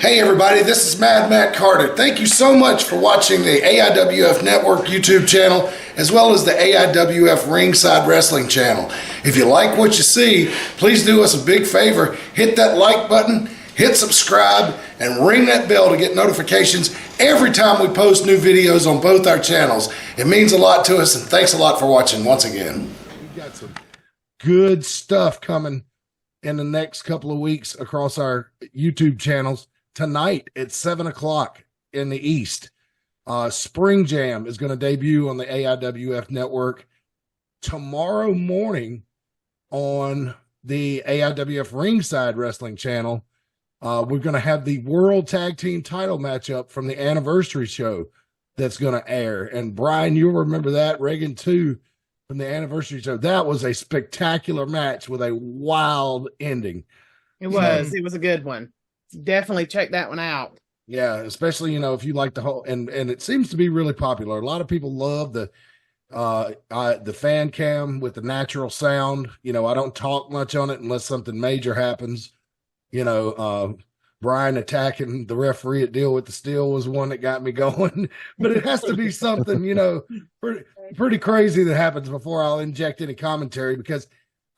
Hey everybody, this is Mad Matt Carter. Thank you so much for watching the AIWF Network YouTube channel as well as the AIWF Ringside Wrestling channel. If you like what you see, please do us a big favor. Hit that like button, hit subscribe, and ring that bell to get notifications every time we post new videos on both our channels. It means a lot to us, and thanks a lot for watching once again. We got some good stuff coming in the next couple of weeks across our YouTube channels. Tonight at 7 o'clock in the East, Spring Jam is going to debut on the AIWF Network. Tomorrow morning on the AIWF Ringside Wrestling channel, we're going to have the World Tag Team title matchup from the anniversary show that's going to air. And Brian, you'll remember that. Reagan too, from the anniversary show. That was a spectacular match with a wild ending. It was. It was a good one. Definitely check that one out. Yeah, especially, you know, if you like the whole, and it seems to be really popular. A lot of people love the fan cam with the natural sound. You know, I don't talk much on it unless something major happens. You know, Brian attacking the referee at Deal with the Steel was one that got me going. But it has to be something, you know, pretty crazy that happens before I'll inject any commentary, because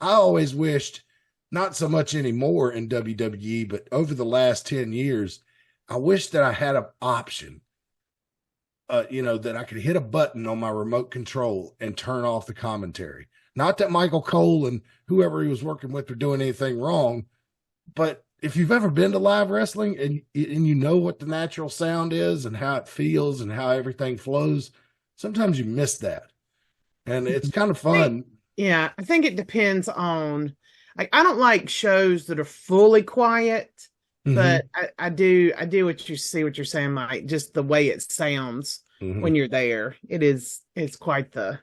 I always wished, not so much anymore in WWE, but over the last 10 years, I wish that I had an option, you know, that I could hit a button on my remote control and turn off the commentary. Not that Michael Cole and whoever he was working with were doing anything wrong, but if you've ever been to live wrestling and you know what the natural sound is and how it feels and how everything flows, sometimes you miss that. And it's kind of fun. Yeah, I think it depends on, like, I don't like shows that are fully quiet, but I do what you're saying, like just the way it sounds when you're there. It's quite the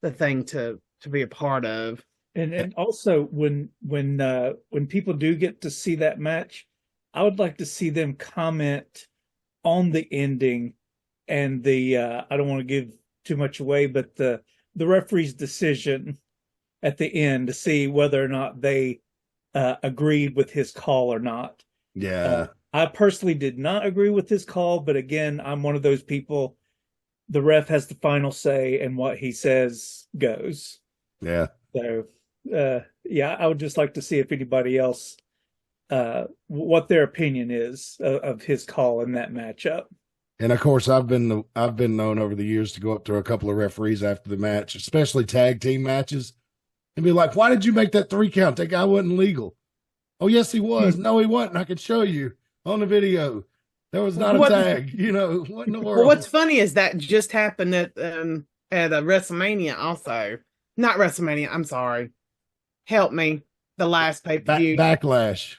thing to be a part of. And also when people do get to see that match, I would like to see them comment on the ending and the I don't want to give too much away, but the referee's decision at the end to see whether or not they agreed with his call or not. Yeah. I personally did not agree with his call, but again, I'm one of those people. The ref has the final say, and what he says goes. Yeah. So, yeah, I would just like to see if anybody else, what their opinion is of his call in that matchup. And of course, I've been known over the years to go up to a couple of referees after the match, especially tag team matches, and be like, "Why did you make that 3 count? That guy wasn't legal." "Oh, yes, he was." "No, he wasn't. I could show you on the video. There was not a tag." You know, what in the world? Well, what's funny is that just happened at a WrestleMania also. Not WrestleMania, I'm sorry. Help me. The last pay-per-view. Backlash.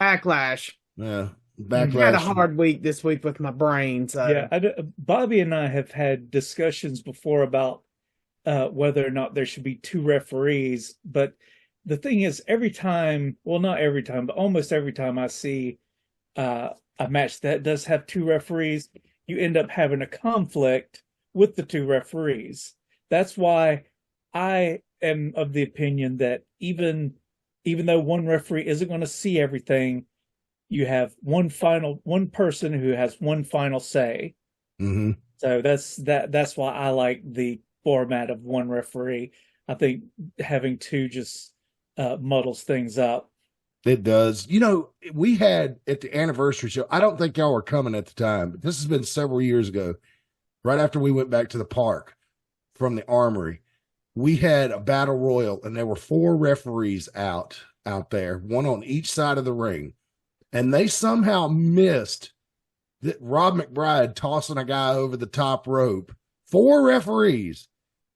Yeah. Backlash. I had a hard week this week with my brain. So yeah, Bobby and I have had discussions before about whether or not there should be 2 referees. But the thing is, every time, well, not every time, but almost every time I see a match that does have 2 referees, you end up having a conflict with the 2 referees. That's why I am of the opinion that even though one referee isn't going to see everything, you have one person who has one final say. So that's why I like the format of 1 referee. I think having 2 just muddles things up. It does. You know, we had at the anniversary show, I don't think y'all were coming at the time, but this has been several years ago, right after we went back to the park from the Armory. We had a battle royal, and there were 4 referees out there, one on each side of the ring. And they somehow missed that Rob McBride tossing a guy over the top rope. 4 referees.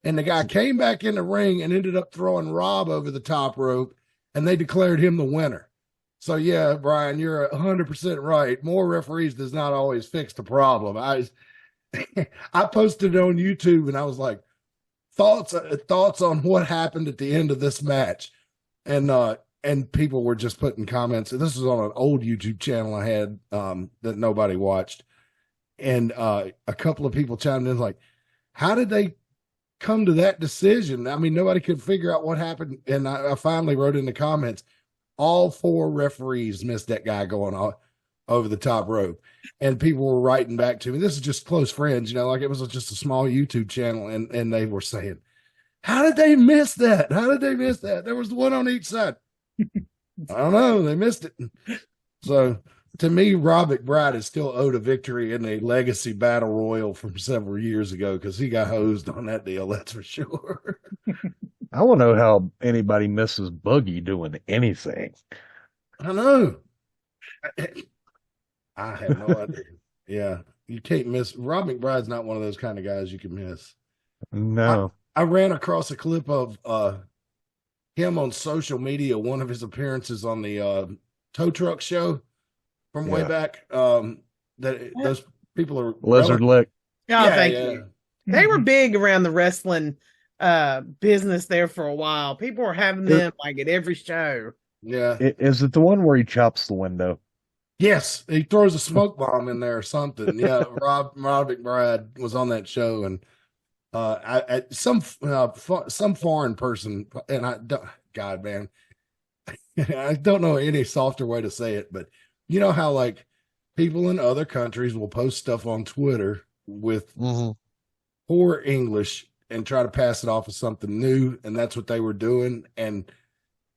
And the guy came back in the ring and ended up throwing Rob over the top rope, and they declared him the winner. So, yeah, Brian, you're 100% right. More referees does not always fix the problem. I posted it on YouTube, and I was like, thoughts on what happened at the end of this match. And people were just putting comments. This was on an old YouTube channel I had that nobody watched. And a couple of people chimed in like, how did they come to that decision? I mean, nobody could figure out what happened. And I finally wrote in the comments, all 4 referees missed that guy going over the top rope. And people were writing back to me. This is just close friends, you know, like it was just a small YouTube channel. And they were saying, how did they miss that? How did they miss that? There was one on each side. I don't know. They missed it. So to me, Rob McBride is still owed a victory in a legacy battle royal from several years ago because he got hosed on that deal. That's for sure. I don't know how anybody misses Boogie doing anything. I know. I have no idea. Yeah. You can't miss. Rob McBride's not one of those kind of guys you can miss. No. I ran across a clip of him on social media, one of his appearances on the tow truck show from way back. Those people are Lizard Lick. Oh, thank you. They were big around the wrestling business there for a while. People were having them like at every show. Yeah. Is it the one where he chops the window? Yes, he throws a smoke bomb in there or something. Yeah, Rob McBride was on that show, and some foreign person, and God, man, I don't know any softer way to say it, but you know how like people in other countries will post stuff on Twitter with poor English and try to pass it off as something new, and that's what they were doing, and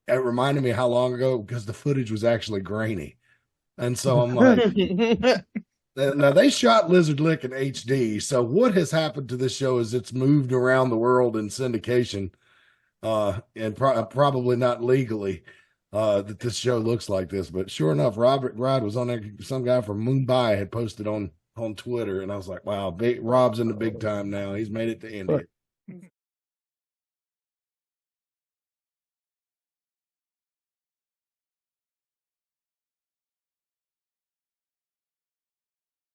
it reminded me how long ago because the footage was actually grainy. And so I'm like, now they shot Lizard Lick in HD. So what has happened to this show is it's moved around the world in syndication, and probably not legally, that this show looks like this. But sure enough, Robert Bride was on there. Some guy from Mumbai had posted on Twitter, and I was like, wow, Rob's in the big time now. He's made it to India.